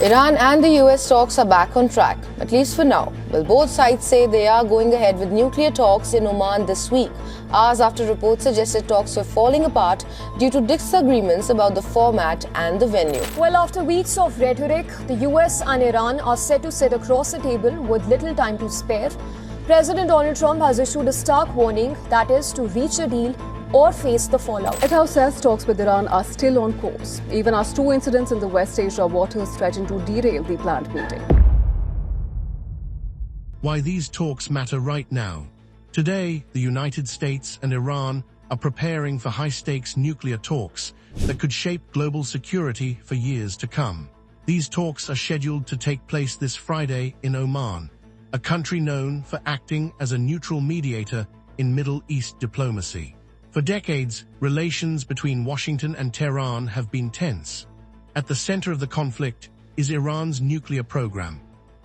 Iran and the US talks are back on track, at least for now. Well, both sides say they are going ahead with nuclear talks in Oman this week, hours after reports suggested talks were falling apart due to disagreements about the format and the venue. Well, after weeks of rhetoric, the US and Iran are set to sit across the table with little time to spare. President Donald Trump has issued a stark warning, that is, to reach a deal or face the fallout. White House says talks with Iran are still on course, even as two incidents in the West Asia waters threaten to derail the planned meeting. Why these talks matter right now. Today, the United States and Iran are preparing for high-stakes nuclear talks that could shape global security for years to come. These talks are scheduled to take place this Friday in Oman, a country known for acting as a neutral mediator in Middle East diplomacy. For decades, relations between Washington and Tehran have been tense. At the center of the conflict is Iran's nuclear program.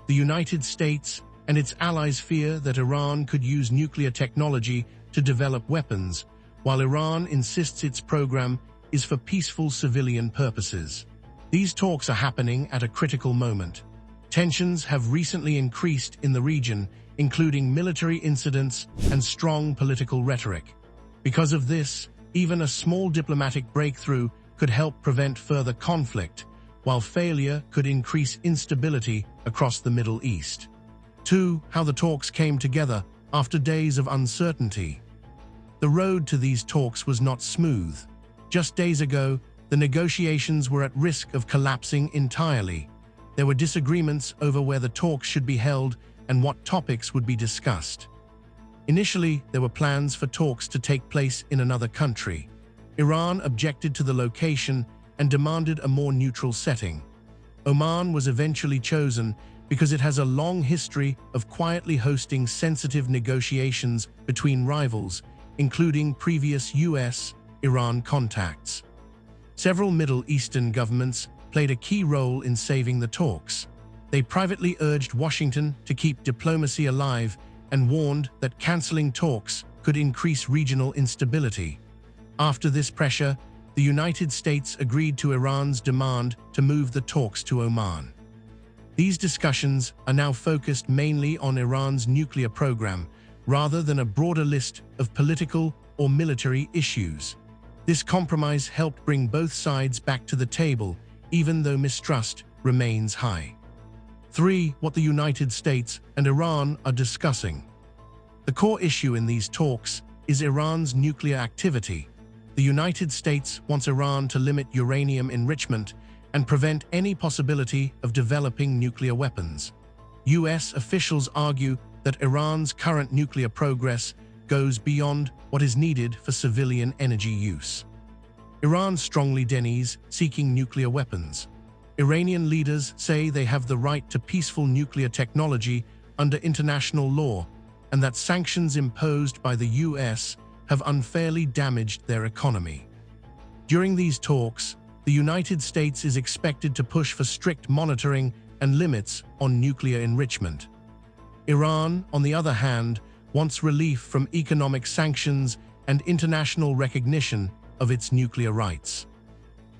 The United States and its allies fear that Iran could use nuclear technology to develop weapons, while Iran insists its program is for peaceful civilian purposes. These talks are happening at a critical moment. Tensions have recently increased in the region, including military incidents and strong political rhetoric. Because of this, even a small diplomatic breakthrough could help prevent further conflict, while failure could increase instability across the Middle East. 2. How the talks came together after days of uncertainty. The road to these talks was not smooth. Just days ago, the negotiations were at risk of collapsing entirely. There were disagreements over where the talks should be held and what topics would be discussed. Initially, there were plans for talks to take place in another country. Iran objected to the location and demanded a more neutral setting. Oman was eventually chosen because it has a long history of quietly hosting sensitive negotiations between rivals, including previous US-Iran contacts. Several Middle Eastern governments played a key role in saving the talks. They privately urged Washington to keep diplomacy alive and warned that canceling talks could increase regional instability. After this pressure, the United States agreed to Iran's demand to move the talks to Oman. These discussions are now focused mainly on Iran's nuclear program, rather than a broader list of political or military issues. This compromise helped bring both sides back to the table, even though mistrust remains high. 3. What the United States and Iran are discussing. The core issue in these talks is Iran's nuclear activity. The United States wants Iran to limit uranium enrichment and prevent any possibility of developing nuclear weapons. US officials argue that Iran's current nuclear progress goes beyond what is needed for civilian energy use. Iran strongly denies seeking nuclear weapons. Iranian leaders say they have the right to peaceful nuclear technology under international law, and that sanctions imposed by the US have unfairly damaged their economy. During these talks, the United States is expected to push for strict monitoring and limits on nuclear enrichment. Iran, on the other hand, wants relief from economic sanctions and international recognition of its nuclear rights.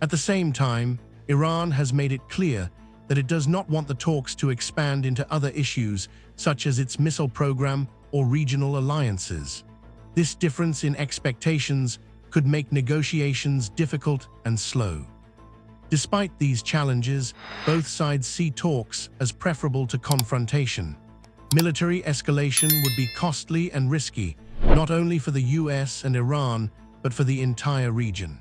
At the same time, Iran has made it clear that it does not want the talks to expand into other issues, such as its missile program or regional alliances. This difference in expectations could make negotiations difficult and slow. Despite these challenges, both sides see talks as preferable to confrontation. Military escalation would be costly and risky, not only for the US and Iran, but for the entire region.